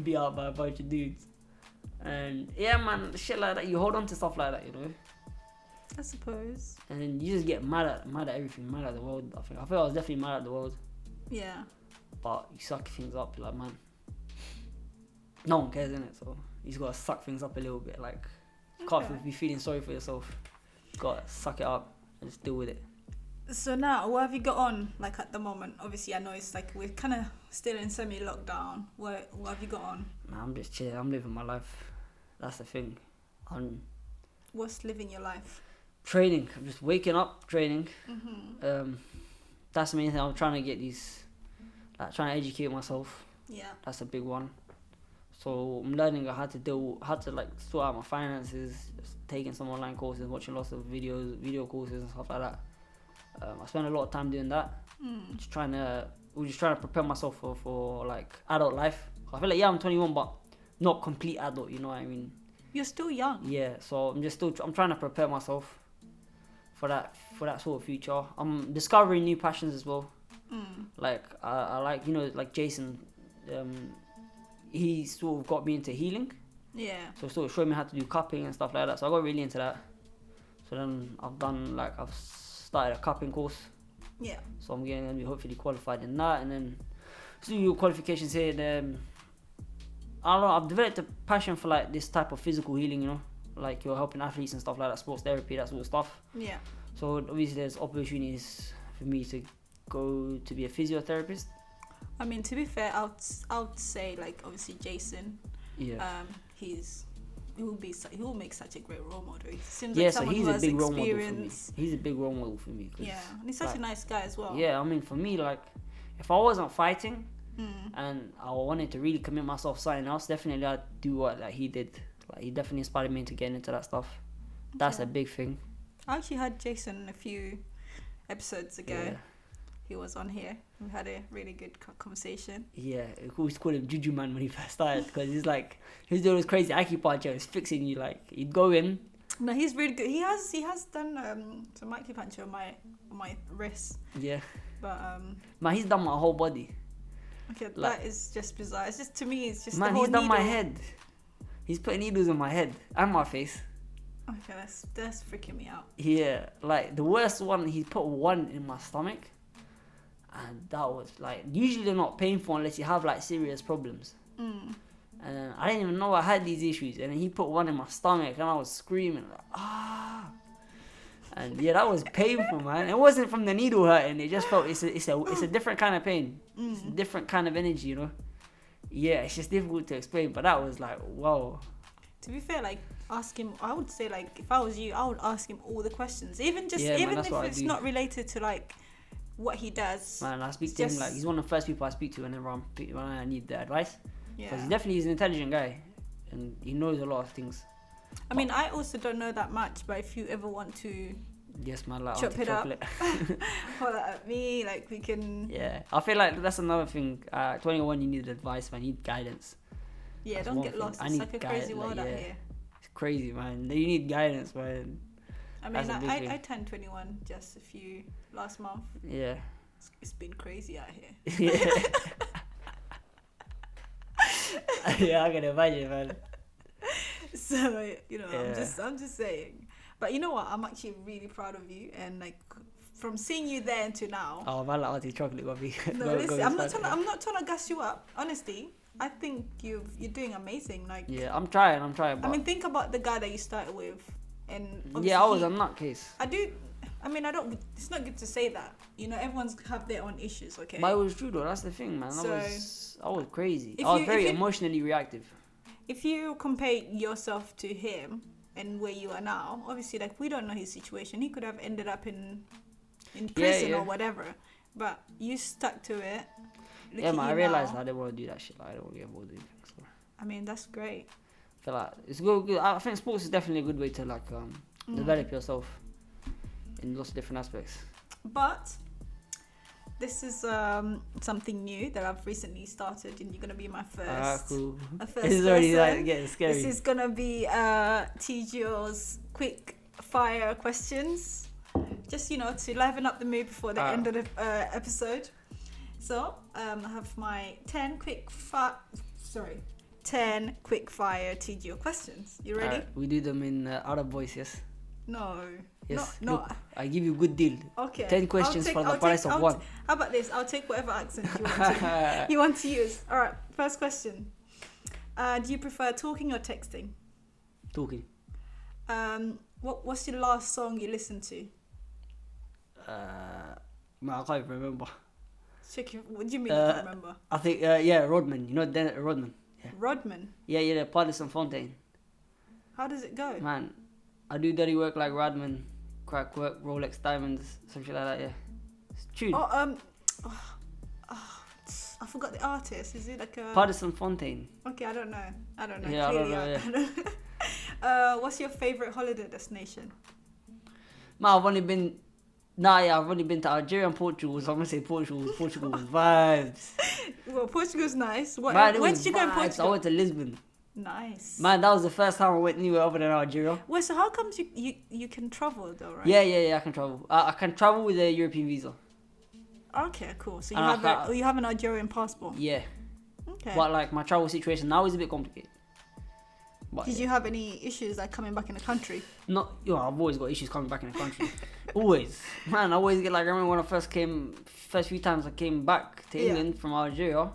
beat out by a bunch of dudes. And yeah, man, shit like that. You hold on to stuff like that, you know. I suppose. And then you just get mad at everything, mad at the world. I feel I was definitely mad at the world. Yeah. But you suck things up, like, man. No one cares, innit? So you just gotta suck things up a little bit. Like, you can't be feeling sorry for yourself. You gotta suck it up and just deal with it. So now, what have you got on, like, at the moment? Obviously, I know it's like we're kind of still in semi-lockdown. What have you got on? Man, I'm just chilling. I'm living my life. That's the thing. What's living your life? Training. I'm just waking up, training. Mm-hmm. That's the main thing. I'm trying to get these, like, trying to educate myself. Yeah. That's a big one. So I'm learning how to like sort out my finances, just taking some online courses, watching lots of video courses and stuff like that. I spend a lot of time doing that. We're just trying to prepare myself for like adult life. I feel like, yeah, I'm 21, but not complete adult, you know what I mean? You're still young. Yeah, so I'm trying to prepare myself for that sort of future. I'm discovering new passions as well. Like I like, you know, like Jason, he sort of got me into healing. Yeah. So sort of showed me how to do cupping and stuff like that. So I got really into that. So then I've started a cupping course. Yeah. So I'm going to be hopefully qualified in that, and then do your qualifications here. And I don't know, I've developed a passion for like this type of physical healing, you know, like you're helping athletes and stuff like that, sports therapy, that sort of stuff. Yeah. So obviously there's opportunities for me to go to be a physiotherapist. I mean, to be fair, I would say, like, obviously Jason. Yeah. He will make such a great role model. He seems Yeah, like so someone he's who a has big role model for me. experience. He's a big role model for me. Yeah, and he's such a nice guy as well. Yeah, I mean, for me, like, if I wasn't fighting and I wanted to really commit myself to something else, definitely I'd do what like he did. Like, he definitely inspired me to get into that stuff. That's a big thing. I actually had Jason a few episodes ago. Yeah. He was on here. We had a really good conversation. Yeah, we used to call him Juju Man when he first started, because he's doing this crazy acupuncture. He's fixing you, like, he'd go in. No, he's really good. He has done some acupuncture on my wrist. Yeah. But man, he's done my whole body. okay, Like, that is just bizarre. It's just, to me, it's just man, the whole he's done my needle. head. He's putting needles in my head and my face. Okay, that's freaking me out. Yeah, like the worst one, he put one in my stomach, and that was like, usually they're not painful unless you have like serious problems. And I didn't even know I had these issues, and then he put one in my stomach, and I was screaming like, ah. And yeah, that was painful, man. It wasn't from the needle hurting. It just felt it's a different kind of pain. It's a different kind of energy, you know. Yeah, it's just difficult to explain, but that was like, whoa. To be fair, like, ask him. I would say, like, if I was you, I would ask him all the questions, even if it's not related to like what he does. Man, I speak to him like he's one of the first people I speak to whenever when I need the advice. Yeah. Because he's an intelligent guy, and he knows a lot of things. I mean, I also don't know that much, but if you ever want to yes, man, like chop it chocolate. up, holler at me, like, we can. Yeah, I feel like that's another thing. 21, you need advice, man. You need guidance. Yeah, That's don't one get thing. lost. I It's need like a crazy world out yeah. here. It's crazy, man. You need guidance, man. I mean, I turned 21 just last month. Yeah. It's been crazy out here. Yeah. Yeah, I can imagine, man. So, you know, Yeah. I'm just saying. But you know what? I'm actually really proud of you, and like, from seeing you there until now. Oh man, like Auntie Chocolate got me. No, listen, I'm not trying to gas you up. Honestly, I think you're doing amazing. Like, yeah, I'm trying. But I mean, think about the guy that you started with, and yeah, I was a nutcase. I don't. It's not good to say that. You know, everyone's have their own issues. Okay. But it was true though. That's the thing, man. So, I was crazy. I was very emotionally reactive. If you compare yourself to him and where you are now, obviously, like, we don't know his situation. He could have ended up in prison or whatever. But you stuck to it. Look Yeah, at man. you I realized now. I didn't want to do that shit. Like, I don't want to get involved in things. So. I mean, that's great. I feel like it's good. I think sports is definitely a good way to like develop yourself in lots of different aspects. But This is something new that I've recently started, and you're gonna be my first. Cool. My first This is already person. like getting scary. This is gonna be TGO's quick fire questions, just to liven up the mood before the end of the episode. So I have my 10 quick fire TGO questions. You ready? We do them in Arab voice, yes. No. Yes. No. Look, I give you a good deal. Okay. 10 questions for the price of one. How about this? I'll take whatever accent you want to use. All right. First question. Do you prefer talking or texting? Talking. What's your last song you listened to? I can't even remember. What do you mean you can't remember? I think, Rodman. You know Rodman? Yeah. Rodman? Yeah, Partisan Fontaine. How does it go? Man, I do dirty work like Rodman, crack work, Rolex diamonds, some shit like that, yeah. It's tune. I forgot the artist. Is it like a... Partisan Fontaine. Okay, I don't know. Yeah, Clearly, I don't know, what's your favourite holiday destination? Man, I've only been to Algeria and Portugal, so I'm going to say Portugal. Portugal's vibes. Well, Portugal's nice. Where did you go in Portugal? I went to Lisbon. Nice. Man, that was the first time I went anywhere other than Algeria. Well, so how comes you can travel though, right? Yeah, I can travel. I can travel with a European visa. Okay, cool. So you have an Algerian passport? Yeah. Okay. But like my travel situation now is a bit complicated. But, Did you have any issues like coming back in the country? I've always got issues coming back in the country. Always. Man, I always get like, I remember when I first few times I came back to England from Algeria,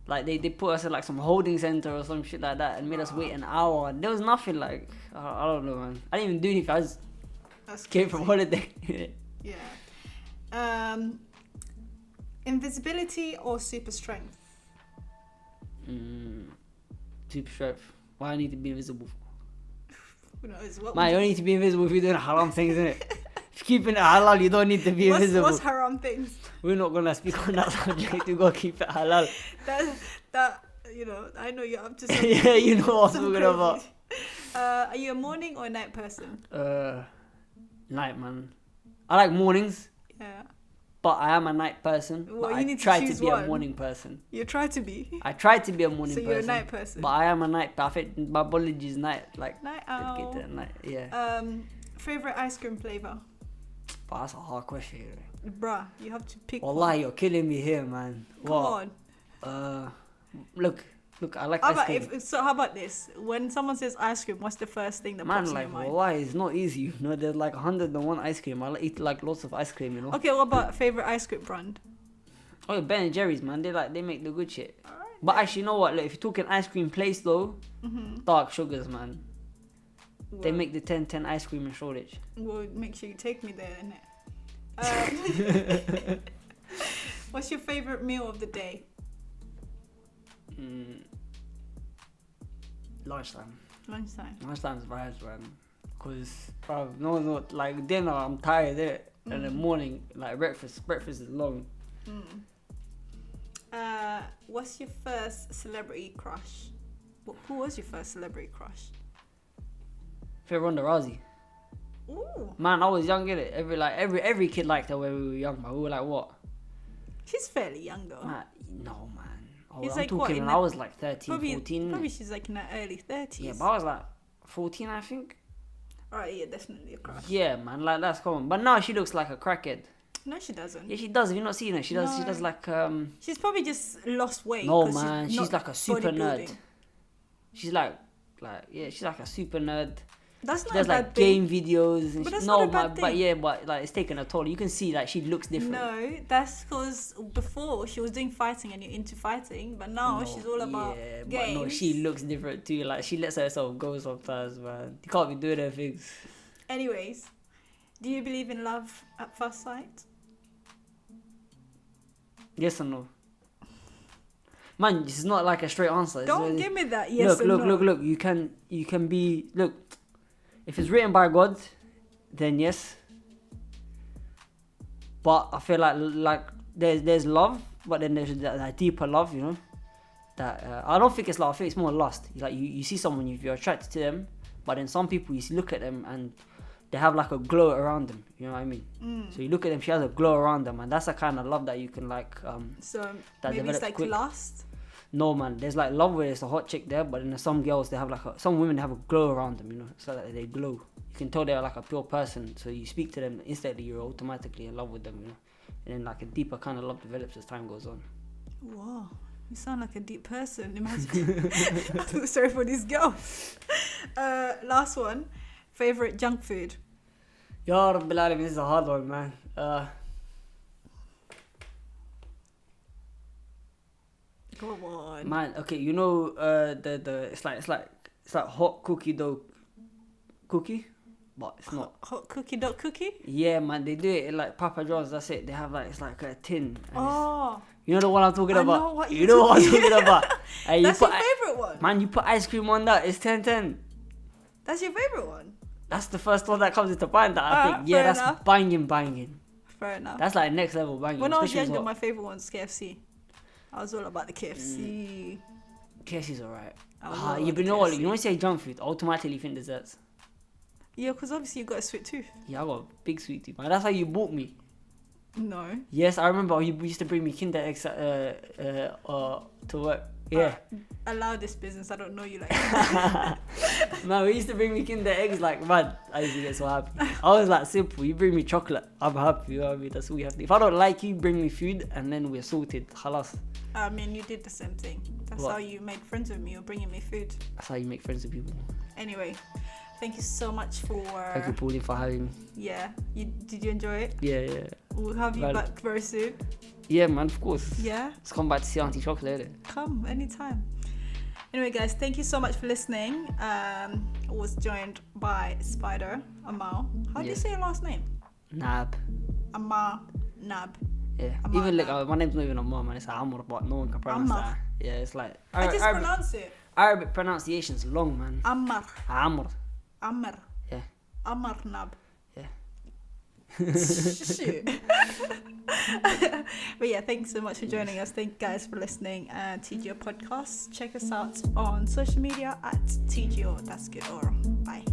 like they put us at like some holding center or some shit like that and made us wait an hour. There was nothing like, I don't know, man. I didn't even do anything. I just came from holiday. Yeah. Invisibility or super strength? Super strength. Why I need to be invisible? Who knows? Man, you don't need to be invisible if you're doing haram things, innit? If you're keeping it halal, you don't need to be invisible. What's haram things? We're not gonna speak on that subject. You gotta keep it halal. That I know you're up to something. Yeah, you know what I'm talking about. Are you a morning or a night person? Night, man. I like mornings. Yeah. But I am a night person. Well, but you need I try to to choose be one. a morning person. You try to be. I try to be a morning person. So you're a night person. But I am a night. I think my biology is night. Like night owl. Get to night. Yeah. Favorite ice cream flavor? But that's a hard question. Bruh, you have to pick. Wallahi, you're killing me here, man. Come on. Look. I like ice cream. How about this? When someone says ice cream, what's the first thing that pops in your mind? Wallahi, it's not easy. There's like 101 ice cream. I eat like lots of ice cream. Okay, what about favorite ice cream brand? Oh, Ben and Jerry's, man. They make the good shit. Alright, but actually, you know what? Look, if you're talking ice cream place though, Dark Sugars, man. Well, they make the 10-10 ice cream in Shoreditch. Well, make sure you take me there, innit? What's your favorite meal of the day? Lunchtime. Lunchtime's vibes, man. Cause no, like dinner, I'm tired, innit? And the morning, like breakfast is long. What's your first celebrity crush? Who was your first celebrity crush? Ronda Rousey. Ooh. Man, I was young, innit? Every kid liked her when we were young, man. We were like, what? She's fairly young though. No, man. I'm like talking when I was like 13, 14. Probably she's like in her early 30s. Yeah, but I was like 14, I think. Alright, yeah, definitely a crush. Yeah, man, like that's common. But now she looks like a crackhead. No, she doesn't. Yeah, she does. Have you not seen her? She does like She's probably just lost weight. No, man, she's like a super nerd. She's like she's like a super nerd. That's not She does like game videos. And but that's not a bad thing. But like it's taken a toll. You can see like she looks different. No, that's because before she was doing fighting and you're into fighting, but now she's all about games. But no, she looks different too. Like she lets herself go sometimes, man. You can't be doing her things. Anyways, do you believe in love at first sight? Yes or no? Man, it's not like a straight answer. Don't give me that yes or no. Look. You can be if it's written by God, then yes. But I feel like there's love, but then there's that deeper love, That I don't think it's love. I think it's more lust. Like you see someone, you're attracted to them, but then some people look at them and they have like a glow around them. You know what I mean? So you look at them, she has a glow around them, and that's the kind of love that you can like. So that maybe it's develops like quick. lust. No man, there's like love where it's a hot chick there, but then there's some girls they have like some women have a glow around them. You know, so that they glow. You can tell they're like a pure person. So you speak to them instantly, you're automatically in love with them. You know, and then like a deeper kind of love develops as time goes on. Wow. You sound like a deep person. Imagine. I feel sorry for these girls. Last one. Favorite junk food? Ya Rabbil Alamin, this is a hard one, man. Go on. Man, okay, you know the it's like hot cookie dough cookie, but it's not. Hot cookie dough cookie? Yeah, man, they do it in like Papa John's. That's it. They have like it's like a tin. And Oh. you know the one I'm talking about. Know what You know what I'm talking about. And That's you your put favorite one? Man, you put ice cream on that. It's 10-10. That's your favorite one? That's the first one that comes into mind that I think. fair Yeah, that's enough. banging. Fair enough. That's like next level banging. When I was especially younger, as my favorite one was KFC. I was all about the KFC. KFC's alright. I was all about You the know what? KFC. You know when you say junk food, automatically you think desserts. Yeah, because obviously you got a sweet tooth. Yeah, I got a big sweet tooth, man. That's how you bought me. No. Yes, I remember you used to bring me Kinder Eggs to work. Yeah. Allow this business. I don't know you like that. Man, we used to bring me Kinder Eggs like, man, I used to get so happy. I was like, simple. You bring me chocolate, I'm happy. You know what I mean? That's all you have to do. If I don't like you, bring me food and then we're sorted. Khalas. I mean, you did the same thing. That's What? how you made friends with me. You're bringing me food. That's how you make friends with people. Anyway, thank you so much for... Thank you, Pauline, for having me. Yeah. Did you enjoy it? Yeah. We'll have you Well- back very soon. Yeah, man, of course. Yeah? Let's come back to see Auntie Chocolate, innit? Come anytime. Anyway, guys, thank you so much for listening. I was joined by Spider, Amar. How do you Yes. say your last name? Naab. Amar Naab. Yeah. Amar Even like Naab. my name's not even Amar, man. It's Amr, but no one can pronounce Amar. that. Yeah, it's like I just pronounce it. Arabic pronunciation's long, man. Amar. Amr. Amar. Yeah. Amar Naab. Yeah. Shoot. But yeah, thanks so much for joining us. Thank you guys for listening. TGO podcast. Check us out on social media at TGO. That's good. Or bye.